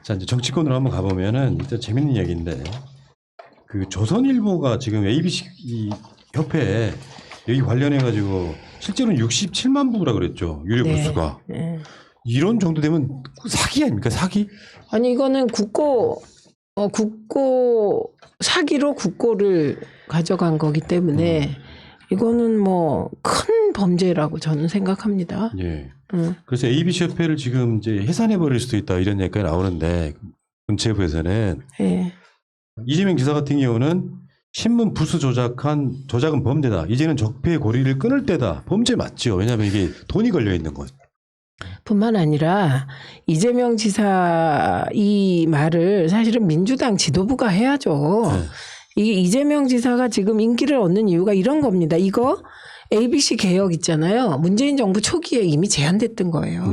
자, 이제 정치권으로 한번 가보면은 일단 재밌는 얘기인데 그 조선일보가 지금 ABC 이 협회에 여기 관련해 가지고 실제로는 67만 부라 그랬죠. 유료 네. 부수가. 네. 이런 정도 되면 사기 아닙니까? 사기? 아니 이거는 국고 사기로 국고를 가져간 거기 때문에 이거는 뭐 큰 범죄라고 저는 생각합니다. 예. 그래서 ABC 협회를 지금 이제 해산해 버릴 수도 있다 이런 얘기가 나오는데 문체부에서는 예. 이재명 지사 같은 경우는 신문 부수 조작은 범죄다. 이제는 적폐의 고리를 끊을 때다. 범죄 맞죠. 왜냐하면 이게 돈이 걸려 있는 것. 뿐만 아니라 이재명 지사 이 말을 사실은 민주당 지도부가 해야죠. 네. 이게 이재명 지사가 지금 인기를 얻는 이유가 이런 겁니다. 이거 ABC 개혁 있잖아요. 문재인 정부 초기에 이미 제안됐던 거예요.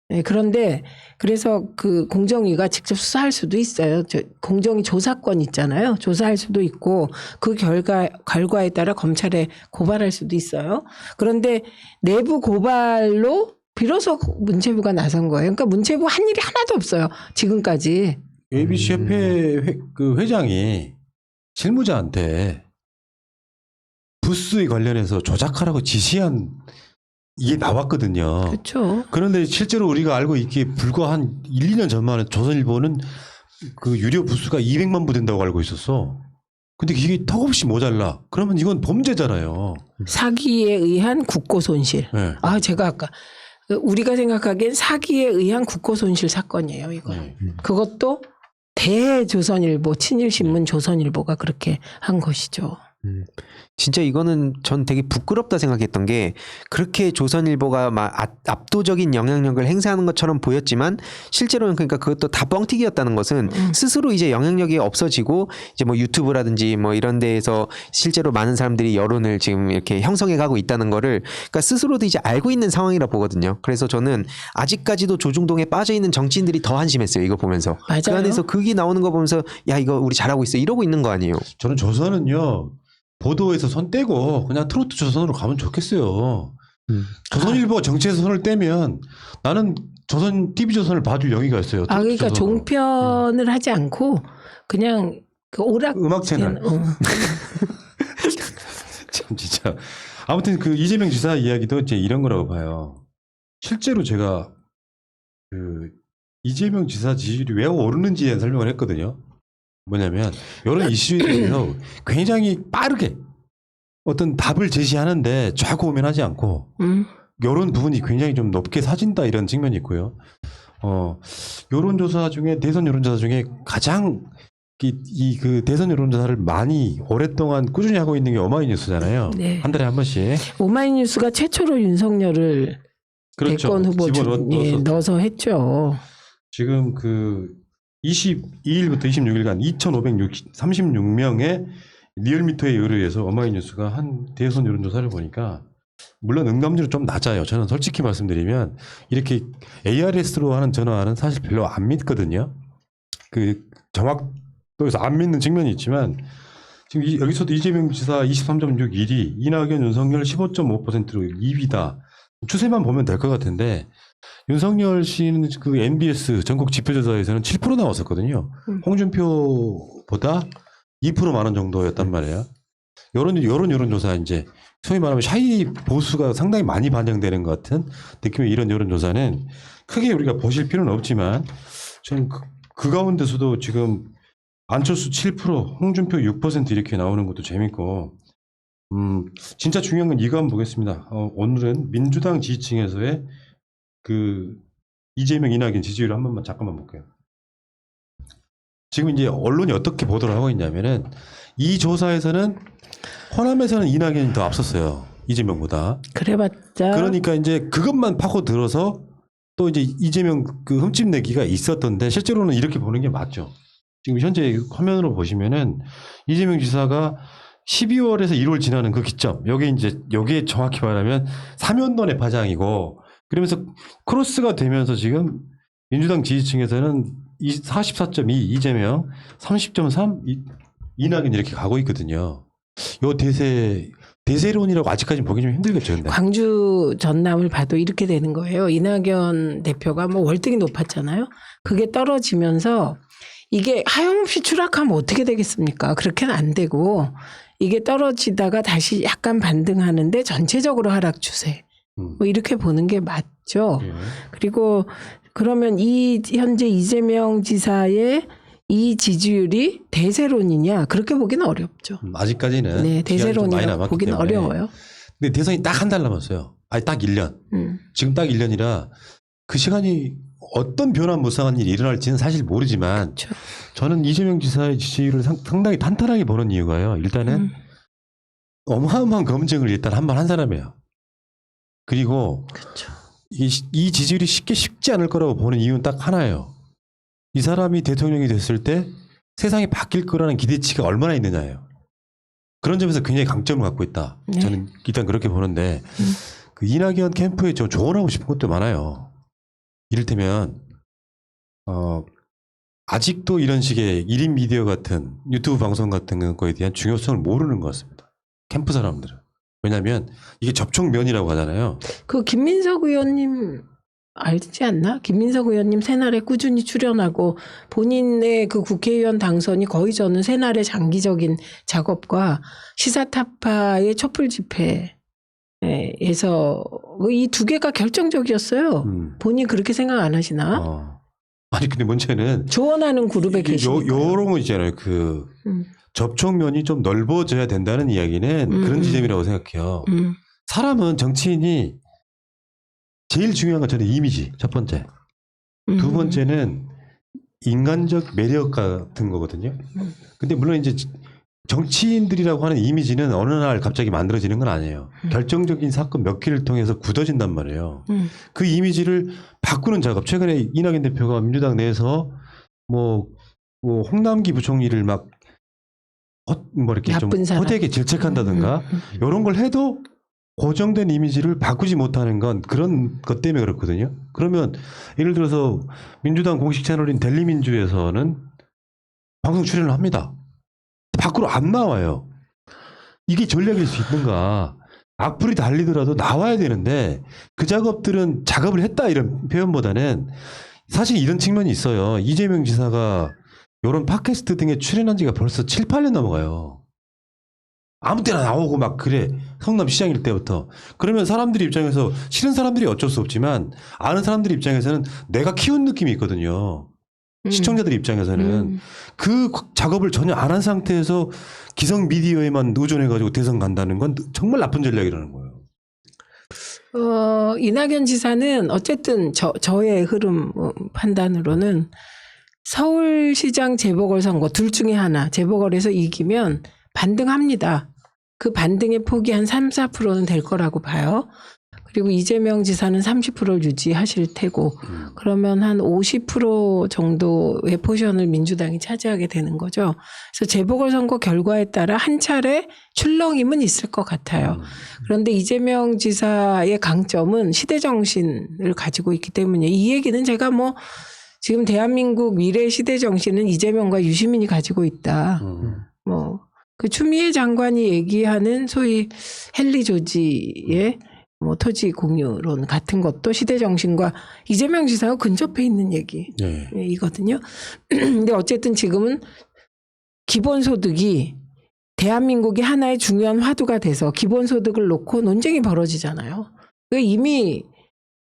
네, 그런데 그래서 그 공정위가 직접 수사할 수도 있어요. 공정위 조사권 있잖아요. 조사할 수도 있고 그 결과에 따라 검찰에 고발할 수도 있어요. 그런데 내부 고발로 비로소 문체부가 나선 거예요. 그러니까 문체부 한 일이 하나도 없어요. 지금까지. ABC 협회 그 회장이 실무자한테 부스에 관련해서 조작하라고 지시한 이게 나왔거든요. 그렇죠. 그런데 실제로 우리가 알고 있기에 불과 한 1, 2년 전만 해도 조선일보는 그 유료 부수가 200만 부 된다고 알고 있었어. 근데 이게 턱없이 모자라. 그러면 이건 범죄잖아요. 사기에 의한 국고 손실. 네. 아, 제가 아까 우리가 생각하기엔 사기에 의한 국고 손실 사건이에요, 이거. 네. 그것도 대조선일보, 친일신문 조선일보가 그렇게 한 것이죠. 진짜 이거는 전 되게 부끄럽다 생각했던 게 그렇게 조선일보가 막 압도적인 영향력을 행사하는 것처럼 보였지만 실제로는 그러니까 그것도 다 뻥튀기였다는 것은 스스로 이제 영향력이 없어지고 이제 뭐 유튜브라든지 뭐 이런 데에서 실제로 많은 사람들이 여론을 지금 이렇게 형성해 가고 있다는 거를 그러니까 스스로도 이제 알고 있는 상황이라 보거든요. 그래서 저는 아직까지도 조중동에 빠져 있는 정치인들이 더 한심했어요. 이거 보면서. 맞아요. 그 안에서 극이 나오는 거 보면서 야 이거 우리 잘하고 있어 이러고 있는 거 아니에요. 저는 조선은요. 보도에서 손 떼고 그냥 트로트 조선으로 가면 좋겠어요. 조선일보가 정치에서 손을 떼면 나는 TV조선을 봐줄 영의가 있어요. 아, 그러니까 조선으로. 종편을 하지 않고 그냥 그 오락 음악 채널. 참 진짜. 아무튼 그 이재명 지사 이야기도 이제 이런 거라고 봐요. 실제로 제가 그 이재명 지사 지지율이 왜 오르는지에 대한 설명을 했거든요. 뭐냐면 이런 이슈에 대해서 굉장히 빠르게 어떤 답을 제시하는데 좌고우면하지 않고 이런 부분이 굉장히 좀 높게 사진다 이런 측면이 있고요. 여론조사 중에 대선 여론조사 중에 가장 그 대선 여론조사를 많이 오랫동안 꾸준히 하고 있는 게 오마이뉴스잖아요. 네. 한 달에 한 번씩. 오마이뉴스가 최초로 윤석열을 그렇죠. 대권 후보 넣어서 했죠. 지금 그 22일부터 26일간 2,536명의 리얼미터에 의뢰해서 오마이뉴스가 한 대선 여론조사를 보니까 물론 응답률은 좀 낮아요. 저는 솔직히 말씀드리면 이렇게 ARS로 하는 전화는 사실 별로 안 믿거든요. 그 정확도에서 안 믿는 측면이 있지만 지금 여기서도 이재명 지사 23.6 1위, 이낙연, 윤석열 15.5%로 2위다. 추세만 보면 될 것 같은데 윤석열 씨는 그 MBS 전국 지표조사에서는 7% 나왔었거든요. 홍준표보다 2% 많은 정도였단 말이에요. 여론조사 이제 소위 말하면 샤이 보수가 상당히 많이 반영되는 것 같은 느낌의 이런 여론조사는 크게 우리가 보실 필요는 없지만 저는 그 가운데서도 지금 안철수 7%, 홍준표 6% 이렇게 나오는 것도 재밌고 진짜 중요한 건 이거 한번 보겠습니다. 오늘은 민주당 지지층에서의 그 이재명, 이낙연 지지율 한 번만 잠깐만 볼게요. 지금 이제 언론이 어떻게 보도를 하고 있냐면은 이 조사에서는 호남에서는 이낙연이 더 앞섰어요. 이재명보다. 그래봤자. 그러니까 이제 그것만 파고 들어서 또 이제 이재명 그 흠집내기가 있었던데 실제로는 이렇게 보는 게 맞죠. 지금 현재 화면으로 보시면은 이재명 지사가 12월에서 1월 지나는 그 기점, 여기에 정확히 말하면 3연돈의 파장이고, 그러면서 크로스가 되면서 지금 민주당 지지층에서는 44.2 이재명, 30.3 이낙연 이렇게 가고 있거든요. 요 대세 대세론이라고 아직까지 보기 좀 힘들겠죠. 근데. 광주 전남을 봐도 이렇게 되는 거예요. 이낙연 대표가 뭐 월등히 높았잖아요. 그게 떨어지면서 이게 하염없이 추락하면 어떻게 되겠습니까? 그렇게는 안 되고 이게 떨어지다가 다시 약간 반등하는데 전체적으로 하락 추세. 뭐 이렇게 보는 게 맞죠. 예. 그리고 그러면 이 현재 이재명 지사의 이 지지율이 대세론이냐 그렇게 보기는 어렵죠. 아직까지는 네, 기간이 좀 많이 대세론이라고 남았기 보기는 때문에. 어려워요. 근데 대선이 딱 한 달 남았어요. 아니 딱 1년. 지금 딱 1년이라 그 시간이 어떤 변화 무쌍한 일이 일어날지는 사실 모르지만 그렇죠. 저는 이재명 지사의 지지율을 상당히 탄탄하게 보는 이유가요. 일단은 어마어마한 검증을 일단 한 번 한 사람이에요. 그리고 그렇죠. 이 지지율이 쉽지 않을 거라고 보는 이유는 딱 하나예요. 이 사람이 대통령이 됐을 때 세상이 바뀔 거라는 기대치가 얼마나 있느냐예요. 그런 점에서 굉장히 강점을 갖고 있다. 네. 저는 일단 그렇게 보는데 그 이낙연 캠프에 좀 조언하고 싶은 것도 많아요. 이를테면 아직도 이런 식의 1인 미디어 같은 유튜브 방송 같은 거에 대한 중요성을 모르는 것 같습니다. 캠프 사람들은. 왜냐하면 이게 접촉면이라고 하잖아요. 그 김민석 의원님 알지 않나? 김민석 의원님 새날에 꾸준히 출연하고 본인의 그 국회의원 당선이 거의 저는 새날의 장기적인 작업과 시사타파의 촛불 집회에서 이 두 개가 결정적이었어요. 본인 그렇게 생각 안 하시나? 아니 근데 문제는 조언하는 그룹에 계시니까. 요런 거 있잖아요. 그 접촉면이 좀 넓어져야 된다는 이야기는 그런 지점이라고 생각해요. 사람은 정치인이 제일 중요한 건 저는 이미지 첫 번째. 두 번째는 인간적 매력 같은 거거든요. 근데 물론 이제 정치인들이라고 하는 이미지는 어느 날 갑자기 만들어지는 건 아니에요. 결정적인 사건 몇 개를 통해서 굳어진단 말이에요. 그 이미지를 바꾸는 작업. 최근에 이낙연 대표가 민주당 내에서 뭐 홍남기 부총리를 막 이렇게 좀 호되게 질책한다든가 이런 걸 해도 고정된 이미지를 바꾸지 못하는 건 그런 것 때문에 그렇거든요. 그러면 예를 들어서 민주당 공식 채널인 델리민주에서는 방송 출연을 합니다. 밖으로 안 나와요. 이게 전략일 수 있는가. 악플이 달리더라도 나와야 되는데 그 작업들은 작업을 했다 이런 표현보다는 사실 이런 측면이 있어요. 이재명 지사가 이런 팟캐스트 등에 출연한 지가 벌써 7, 8년 넘어가요. 아무 때나 나오고 막 그래. 성남시장일 때부터. 그러면 사람들 입장에서 싫은 사람들이 어쩔 수 없지만 아는 사람들 입장에서는 내가 키운 느낌이 있거든요. 시청자들 입장에서는 그 작업을 전혀 안 한 상태에서 기성 미디어에만 의존해가지고 대선 간다는 건 정말 나쁜 전략이라는 거예요. 이낙연 지사는 어쨌든 저의 흐름 판단으로는 서울시장 재보궐선거 둘 중에 하나 재보궐에서 이기면 반등합니다. 그 반등의 폭이 한 3, 4%는 될 거라고 봐요. 그리고 이재명 지사는 30%를 유지하실 테고 그러면 한 50% 정도의 포션을 민주당이 차지하게 되는 거죠. 그래서 재보궐선거 결과에 따라 한 차례 출렁임은 있을 것 같아요. 그런데 이재명 지사의 강점은 시대정신을 가지고 있기 때문에 이 얘기는 제가 뭐 지금 대한민국 미래 시대정신은 이재명과 유시민이 가지고 있다. 뭐 그 추미애 장관이 얘기하는 소위 헨리 조지의 뭐 토지 공유론 같은 것도 시대 정신과 이재명 지사가 근접해 있는 얘기이거든요. 근데 어쨌든 지금은 기본소득이 대한민국이 하나의 중요한 화두가 돼서 기본소득을 놓고 논쟁이 벌어지잖아요. 이미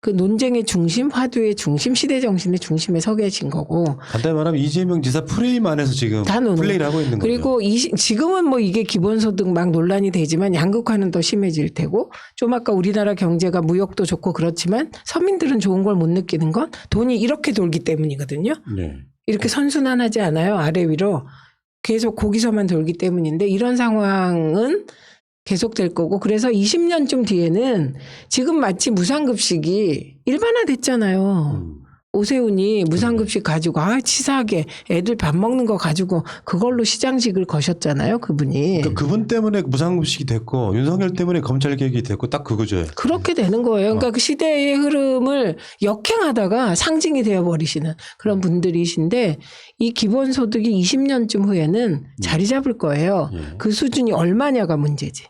그 논쟁의 중심, 화두의 중심, 시대 정신의 중심에 서 계신 거고. 간단히 말하면 이재명 지사 프레임 안에서 지금 플레이를 하고 있는 거죠. 그리고 지금은 뭐 이게 기본소득 막 논란이 되지만 양극화는 더 심해질 테고 좀 아까 우리나라 경제가 무역도 좋고 그렇지만 서민들은 좋은 걸 못 느끼는 건 돈이 이렇게 돌기 때문이거든요. 네. 이렇게 선순환하지 않아요. 아래 위로. 계속 거기서만 돌기 때문인데 이런 상황은 계속될 거고 그래서 20년쯤 뒤에는 지금 마치 무상급식이 일반화됐잖아요. 오세훈이 무상급식 가지고 치사하게 애들 밥 먹는 거 가지고 그걸로 시장직을 거셨잖아요. 그분이. 그러니까 그분 때문에 무상급식이 됐고 윤석열 때문에 검찰개혁이 됐고 딱 그거죠. 그렇게 되는 거예요. 그러니까 그 시대의 흐름을 역행하다가 상징이 되어버리시는 그런 분들이신데 이 기본소득이 20년쯤 후에는 자리 잡을 거예요. 그 수준이 얼마냐가 문제지.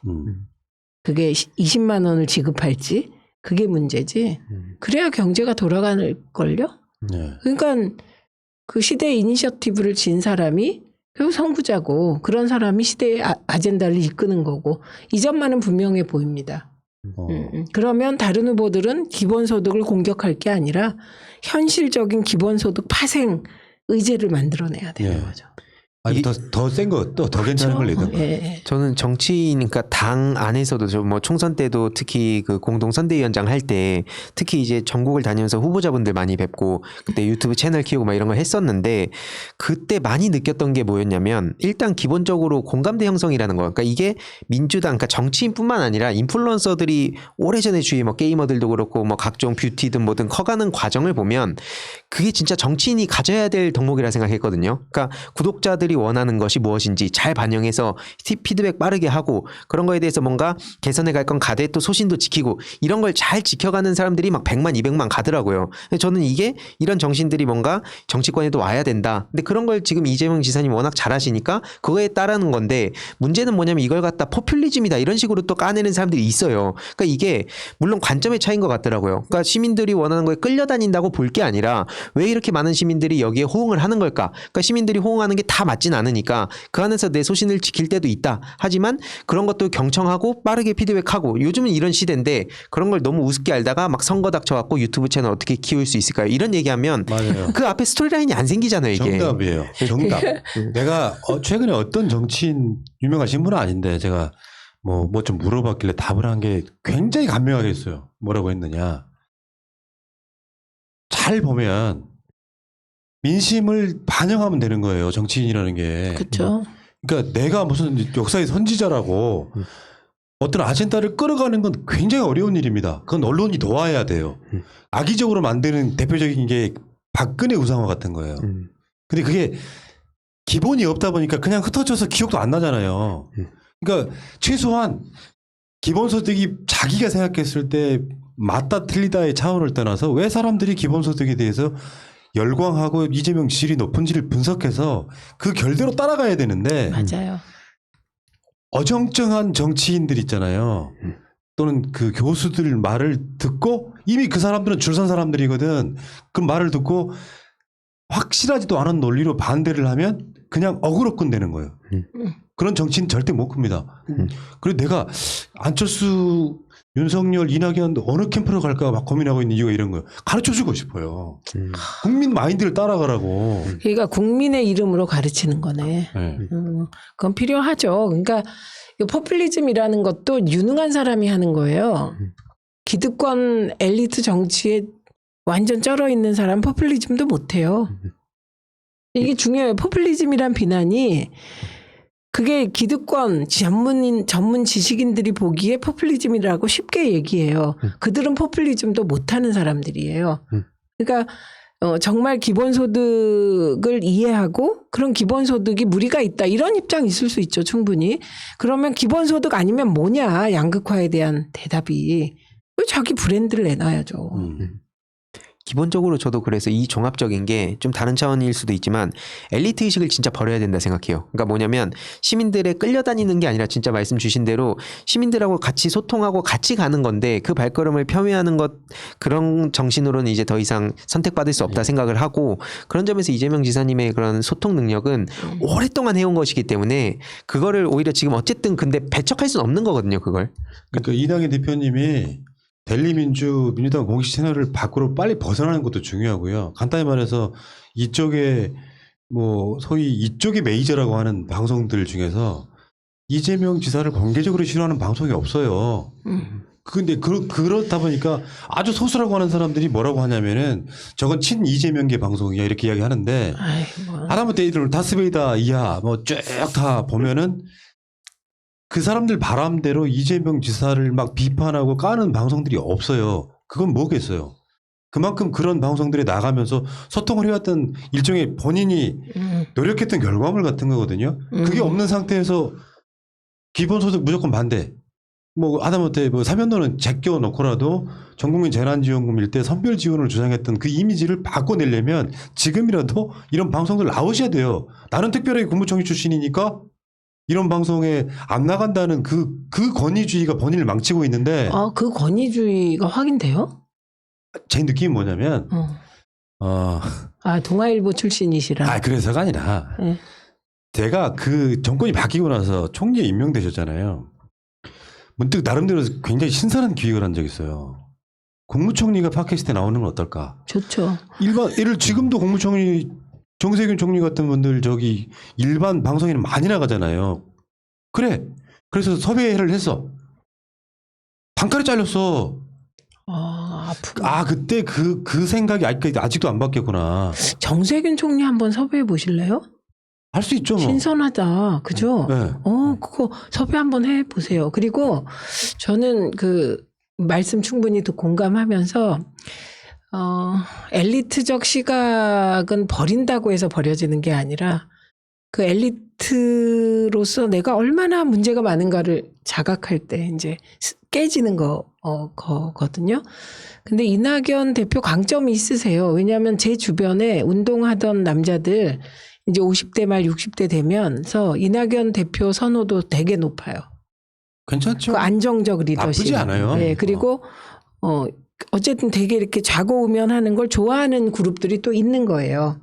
그게 20만 원을 지급할지 그게 문제지. 그래야 경제가 돌아갈걸요. 네. 그러니까 그 시대 이니셔티브를 진 사람이 결국 선구자고 그런 사람이 시대의 아젠다를 이끄는 거고 이 점만은 분명해 보입니다. 그러면 다른 후보들은 기본소득을 공격할 게 아니라 현실적인 기본소득 파생 의제를 만들어내야 되는 예. 거죠. 아니 더 센 거 또 더 괜찮은 걸 내던가. 예. 저는 정치인, 그러니까 당 안에서도 저 뭐 총선 때도 특히 그 공동 선대위원장 할 때 특히 이제 전국을 다니면서 후보자분들 많이 뵙고 그때 유튜브 채널 키우고 막 이런 걸 했었는데 그때 많이 느꼈던 게 뭐였냐면 일단 기본적으로 공감대 형성이라는 거. 그러니까 이게 민주당, 그러니까 정치인뿐만 아니라 인플루언서들이 오래전에 주위 뭐 게이머들도 그렇고 뭐 각종 뷰티든 뭐든 커가는 과정을 보면 그게 진짜 정치인이 가져야 될 덕목이라 생각했거든요. 그러니까 구독자들이 원하는 것이 무엇인지 잘 반영해서 피드백 빠르게 하고 그런 거에 대해서 뭔가 개선해 갈 건 가되 또 소신도 지키고 이런 걸 잘 지켜가는 사람들이 막 100만 200만 가더라고요. 저는 이게 이런 정신들이 뭔가 정치권에도 와야 된다. 근데 그런 걸 지금 이재명 지사님 워낙 잘하시니까 그거에 따르는 건데 문제는 뭐냐면 이걸 갖다 포퓰리즘이다 이런 식으로 또 까내는 사람들이 있어요. 그러니까 이게 물론 관점의 차이인 것 같더라고요. 그러니까 시민들이 원하는 거에 끌려다닌다고 볼 게 아니라 왜 이렇게 많은 시민들이 여기에 호응을 하는 걸까? 그러니까 시민들이 호응하는 게 다 맞진 않으니까 그 안에서 내 소신을 지킬 때도 있다. 하지만 그런 것도 경청하고 빠르게 피드백하고 요즘은 이런 시대인데 그런 걸 너무 우습게 알다가 막 선거 닥쳐갖고 유튜브 채널 어떻게 키울 수 있을까요? 이런 얘기하면 맞아요. 그 앞에 스토리라인이 안 생기잖아요. 이게. 정답이에요. 정답. 내가 최근에 어떤 정치인 유명하신 분은 아닌데 제가 뭐 좀 물어봤길래 답을 한 게 굉장히 감명하게 했어요. 뭐라고 했느냐. 잘 보면 민심을 반영하면 되는 거예요. 정치인이라는 게. 그렇죠. 그러니까 내가 무슨 역사의 선지자라고 어떤 아젠다를 끌어가는 건 굉장히 어려운 일입니다. 그건 언론이 도와야 돼요. 악의적으로 만드는 대표적인 게 박근혜 우상화 같은 거예요. 근데 그게 기본이 없다 보니까 그냥 흩어져서 기억도 안 나잖아요. 그러니까 최소한 기본소득이 자기가 생각했을 때 맞다 틀리다의 차원을 떠나서 왜 사람들이 기본소득에 대해서 열광하고 이재명 지지율이 높은지를 분석해서 그 결대로 따라가야 되는데 맞아요. 어정쩡한 정치인들 있잖아요. 또는 그 교수들 말을 듣고 이미 그 사람들은 줄 선 사람들이거든. 그 말을 듣고 확실하지도 않은 논리로 반대를 하면 그냥 어그로 끈되는 거예요. 그런 정치인 절대 못 큽니다. 그리고 내가 안철수, 윤석열, 이낙연 어느 캠프로 갈까 막 고민하고 있는 이유가 이런 거예요. 가르쳐주고 싶어요. 국민 마인드를 따라가라고. 그러니까 국민의 이름으로 가르치는 거네. 네. 그건 필요하죠. 그러니까 이 포퓰리즘이라는 것도 유능한 사람이 하는 거예요. 기득권 엘리트 정치에 완전 쩔어 있는 사람 포퓰리즘도 못해요. 이게 중요해요. 포퓰리즘이란 비난이 그게 기득권 전문 지식인들이 보기에 포퓰리즘이라고 쉽게 얘기해요. 그들은 포퓰리즘도 못하는 사람들이에요. 그러니까 정말 기본소득을 이해하고 그런 기본소득이 무리가 있다 이런 입장이 있을 수 있죠. 충분히. 그러면 기본소득 아니면 뭐냐 양극화에 대한 대답이 왜 자기 브랜드를 내놔야죠. 기본적으로 저도 그래서 이 종합적인 게 좀 다른 차원일 수도 있지만 엘리트 의식을 진짜 버려야 된다 생각해요. 그러니까 뭐냐면 시민들의 끌려다니는 게 아니라 진짜 말씀 주신 대로 시민들하고 같이 소통하고 같이 가는 건데 그 발걸음을 폄훼하는 것 그런 정신으로는 이제 더 이상 선택받을 수 없다 생각을 하고 그런 점에서 이재명 지사님의 그런 소통 능력은 오랫동안 해온 것이기 때문에 그거를 오히려 지금 어쨌든 근데 배척할 수는 없는 거거든요. 그걸. 그러니까 이낙연 대표님이 민주당 공식 채널을 밖으로 빨리 벗어나는 것도 중요하고요. 간단히 말해서 이쪽에 뭐 소위 이쪽의 메이저라고 하는 방송들 중에서 이재명 지사를 공개적으로 싫어하는 방송이 없어요. 근데 그렇다 보니까 아주 소수라고 하는 사람들이 뭐라고 하냐면은 저건 친 이재명계 방송이야 이렇게 이야기하는데 하다못해 이들 다스베이다 이하 뭐 쭉 다 보면은 그 사람들 바람대로 이재명 지사를 막 비판하고 까는 방송들이 없어요. 그건 뭐겠어요. 그만큼 그런 방송들에 나가면서 소통을 해왔던 일종의 본인이 노력했던 결과물 같은 거거든요. 그게 없는 상태에서 기본소득 무조건 반대. 뭐 하다못해 뭐 사면도는 제껴 놓고라도 전국민 재난지원금일 때 선별 지원을 주장했던 그 이미지를 바꿔내려면 지금이라도 이런 방송들 나오셔야 돼요. 나는 특별하게 국무총리 출신이니까 이런 방송에 안 나간다는 그 권위주의가 본인을 망치고 있는데 그 권위주의가 확인돼요? 제 느낌이 뭐냐면 동아일보 출신이시라. 그래서가 아니라 네. 제가 그 정권이 바뀌고 나서 총리에 임명되셨잖아요. 문득 나름대로 굉장히 신선한 기획을 한 적이 있어요. 국무총리가 팟캐스트에 나오는 건 어떨까? 좋죠. 예를 지금도 국무총리 정세균 총리 같은 분들 일반 방송에는 많이 나가잖아요. 그래. 그래서 섭외를 했어. 단칼에 잘렸어. 아프다. 그때 그 생각이 아직도 안 바뀌었구나. 정세균 총리 한번 섭외해 보실래요? 할 수 있죠, 뭐. 신선하다. 그죠? 네. 그거 섭외 한번 해 보세요. 그리고 저는 그 말씀 충분히 또 공감하면서 엘리트적 시각은 버린다고 해서 버려지는 게 아니라 그 엘리트로서 내가 얼마나 문제가 많은가를 자각할 때 이제 깨지는 거거든요. 근데 이낙연 대표 강점이 있으세요. 왜냐하면 제 주변에 운동하던 남자들 이제 50대 말 60대 되면서 이낙연 대표 선호도 되게 높아요. 괜찮죠. 그 안정적 리더십. 나쁘지 않아요. 네, 그리고 어쨌든 되게 이렇게 좌고우면하는 걸 좋아하는 그룹들이 또 있는 거예요.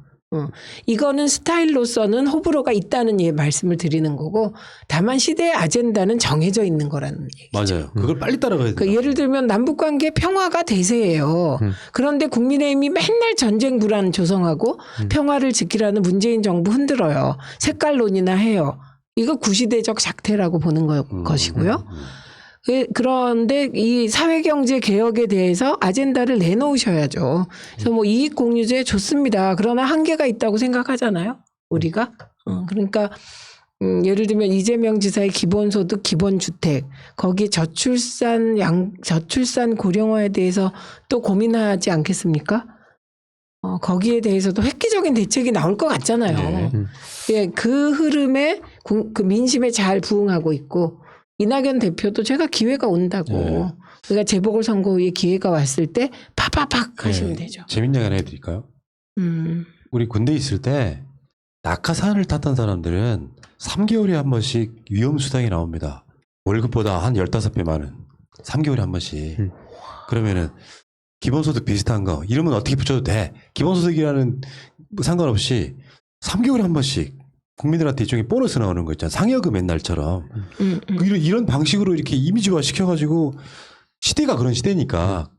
이거는 스타일로서는 호불호가 있다는 말씀을 드리는 거고, 다만 시대의 아젠다는 정해져 있는 거라는 얘기죠. 맞아요. 그걸 빨리 따라가야 돼요. 예를 들면 남북관계 평화가 대세예요. 그런데 국민의힘이 맨날 전쟁 불안 조성하고 평화를 지키라는 문재인 정부 흔들어요. 색깔론이나 해요. 이거 구시대적 작태라고 보는 것이고요. 그런데 이 사회경제 개혁에 대해서 아젠다를 내놓으셔야죠. 그래서 뭐 이익공유제 좋습니다. 그러나 한계가 있다고 생각하잖아요. 우리가. 그러니까 예를 들면 이재명 지사의 기본소득, 기본주택, 거기에 저출산 고령화에 대해서 또 고민하지 않겠습니까? 거기에 대해서도 획기적인 대책이 나올 것 같잖아요. 예, 그 흐름에 그 민심에 잘 부응하고 있고, 이낙연 대표도 제가 기회가 온다고. 그러니까 재보궐선거 후에 기회가 왔을 때 팍팍팍 하시면 되죠. 재밌는 얘기 하나 해드릴까요? 우리 군대 있을 때 낙하산을 탔던 사람들은 3개월에 한 번씩 위험수당이 나옵니다. 월급보다 한 15배 많은. 3개월에 한 번씩. 그러면은 기본소득 비슷한 거 이러면 어떻게 붙여도 돼. 기본소득이라는 상관없이 3개월에 한 번씩 국민들한테 일종의 보너스 나오는 거 있잖아. 상여금 옛날처럼. 이런 방식으로 이렇게 이미지화 시켜가지고 시대가 그런 시대니까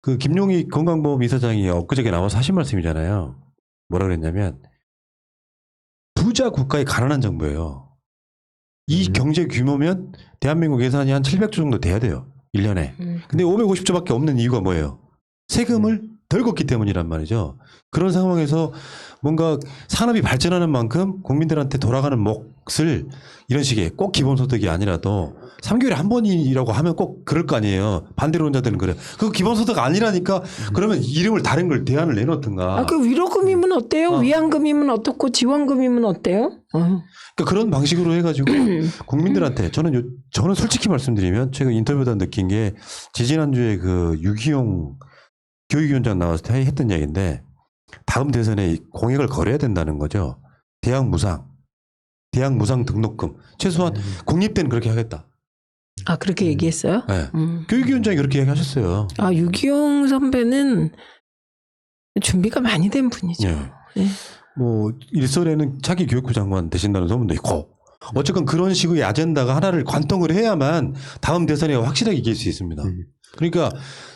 그 김용희 건강보험 이사장이 엊그저께 나와서 하신 말씀이잖아요. 뭐라 그랬냐면 부자 국가의 가난한 정부예요. 이 경제 규모면 대한민국 예산이 한 700조 정도 돼야 돼요. 1년에. 근데 550조밖에 없는 이유가 뭐예요? 세금을 덜 걷기 때문이란 말이죠. 그런 상황에서 뭔가 산업이 발전하는 만큼 국민들한테 돌아가는 몫을 이런 식의 꼭 기본소득이 아니라도 3개월에 한 번이라고 하면 꼭 그럴 거 아니에요. 반대론자들은 그래요. 그거 기본소득 아니라니까 그러면 이름을 다른 걸 대안을 내놓든가. 그 위로금이면 어때요? 위안금이면 어떻고 지원금이면 어때요? 그러니까 그런 방식으로 해가지고 국민들한테 저는 솔직히 말씀드리면 제가 인터뷰다 느낀 게 지지난주에 그 유기용 교육위원장 나왔을 때 했던 얘기인데 다음 대선에 공약을 걸어야 된다는 거죠. 대학 무상 등록금 최소한 공립대는 그렇게 하겠다. 그렇게 얘기했어요? 네. 교육위원장이 그렇게 얘기하셨어요. 유기용 선배는 준비가 많이 된 분이죠. 네. 네. 뭐 일설에는 차기 교육부 장관 되신다는 소문도 있고 어쨌건 그런 식의 아젠다가 하나를 관통을 해야만 다음 대선에 확실하게 이길 수 있습니다. 그러니까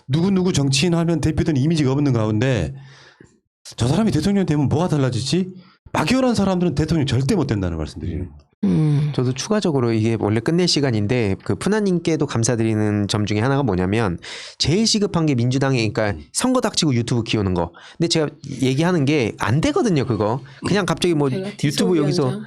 누구 정치인 하면 대표된 이미지가 없는 가운데 저 사람이 대통령 되면 뭐가 달라지지? 막연한 사람들은 대통령 절대 못 된다는 말씀드리는 거예요. 저도 추가적으로 이게 원래 끝낼 시간인데 그 푸나님께도 감사드리는 점 중에 하나가 뭐냐면 제일 시급한 게 민주당이 그러니까 선거 닥치고 유튜브 키우는 거. 근데 제가 얘기하는 게 안 되거든요 그거. 그냥 갑자기 뭐 유튜브 여기서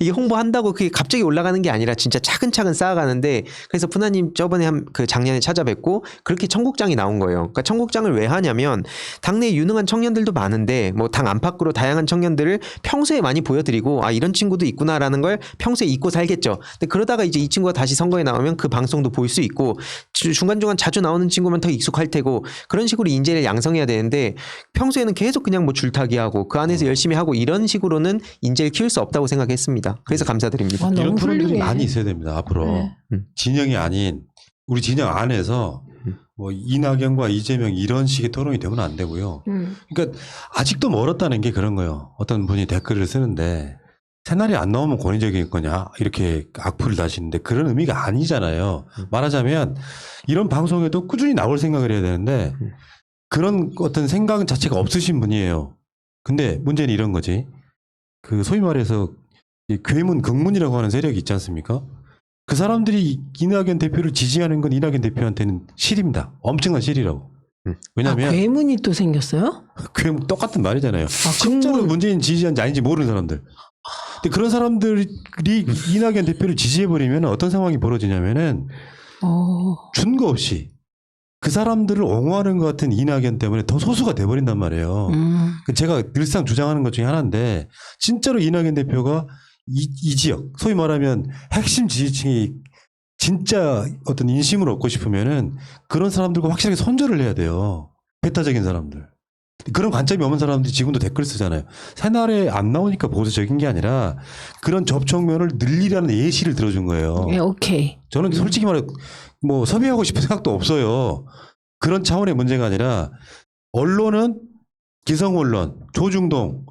이게 홍보한다고 그게 갑자기 올라가는 게 아니라 진짜 차근차근 쌓아가는데 그래서 푸나님 저번에 그 작년에 찾아뵙고 그렇게 청국장이 나온 거예요. 그러니까 청국장을 왜 하냐면 당내 유능한 청년들도 많은데 뭐 당 안팎으로 다양한 청년들을 평소에 많이 보여드리고 이런 친구도 있구나라는 걸 평소에 잊고 살겠죠. 근데 그러다가 이제 이 친구가 다시 선거에 나오면 그 방송도 볼 수 있고 중간중간 자주 나오는 친구면 더 익숙할 테고 그런 식으로 인재를 양성해야 되는데 평소에는 계속 그냥 뭐 줄타기하고 그 안에서 열심히 하고 이런 식으로는 인재를 키울 수 없다고 생각했습니다. 그래서 감사드립니다. 너무 이런 프로들이 훌륭해. 많이 있어야 됩니다. 앞으로 네. 진영이 아닌 우리 진영 안에서 뭐 이낙연과 이재명 이런 식의 토론이 되면 안 되고요. 그러니까 아직도 멀었다는 게 그런 거예요. 어떤 분이 댓글을 쓰는데 새날이 안 나오면 권위적일 거냐 이렇게 악플을 다시는데 그런 의미가 아니잖아요. 말하자면 이런 방송에도 꾸준히 나올 생각을 해야 되는데 그런 어떤 생각 자체가 없으신 분이에요. 근데 문제는 이런 거지. 그 소위 말해서 이 괴문 극문이라고 하는 세력이 있지 않습니까? 그 사람들이 이낙연 대표를 지지하는 건 이낙연 대표한테는 실입니다. 엄청난 실이라고. 왜냐하면 괴문이 또 생겼어요? 괴문 똑같은 말이잖아요. 실제로 극문. 문재인 지지한지 아닌지 모르는 사람들. 근데 그런 사람들이 이낙연 대표를 지지해버리면 어떤 상황이 벌어지냐면은 준거 없이 그 사람들을 옹호하는 것 같은 이낙연 때문에 더 소수가 돼버린단 말이에요. 제가 늘상 주장하는 것 중에 하나인데 진짜로 이낙연 대표가 이 지역 소위 말하면 핵심 지지층이 진짜 어떤 인심을 얻고 싶으면은 그런 사람들과 확실하게 선절을 해야 돼요. 배타적인 사람들. 그런 관점이 없는 사람들이 지금도 댓글 쓰잖아요. 새날에 안 나오니까 보수적인 게 아니라 그런 접촉면을 늘리라는 예시를 들어준 거예요. 네, 오케이. 저는 솔직히 말해 뭐 섭외하고 싶은 생각도 없어요. 그런 차원의 문제가 아니라 언론은 기성 언론, 조중동,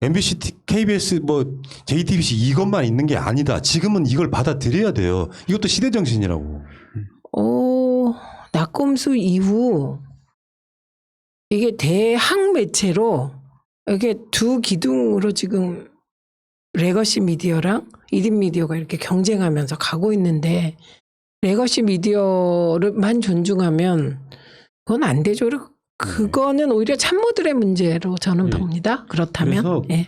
MBC, KBS, 뭐 JTBC 이것만 있는 게 아니다. 지금은 이걸 받아들여야 돼요. 이것도 시대 정신이라고. 낙검수 이후 이게 대학 매체로 이게 두 기둥으로 지금 레거시 미디어랑 1인 미디어가 이렇게 경쟁하면서 가고 있는데 레거시 미디어를만 존중하면 그건 안 되죠. 그거는 오히려 참모들의 문제로 저는 예. 봅니다. 그렇다면. 그래서 예.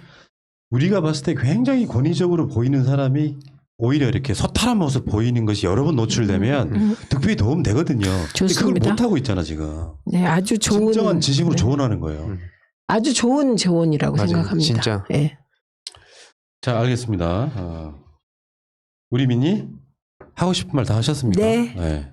우리가 봤을 때 굉장히 권위적으로 보이는 사람이 오히려 이렇게 서탈한 모습 보이는 것이 여러 번 노출되면 득표에 도움 되거든요. 근데 그걸 좋습니다. 못하고 있잖아 지금. 네, 아주 좋은 진정한 진심으로 네. 조언하는 거예요. 아주 좋은 조언이라고 맞아요. 생각합니다. 진짜. 예. 자 알겠습니다. 우리 민니 하고 싶은 말 다 하셨습니까? 네. 네.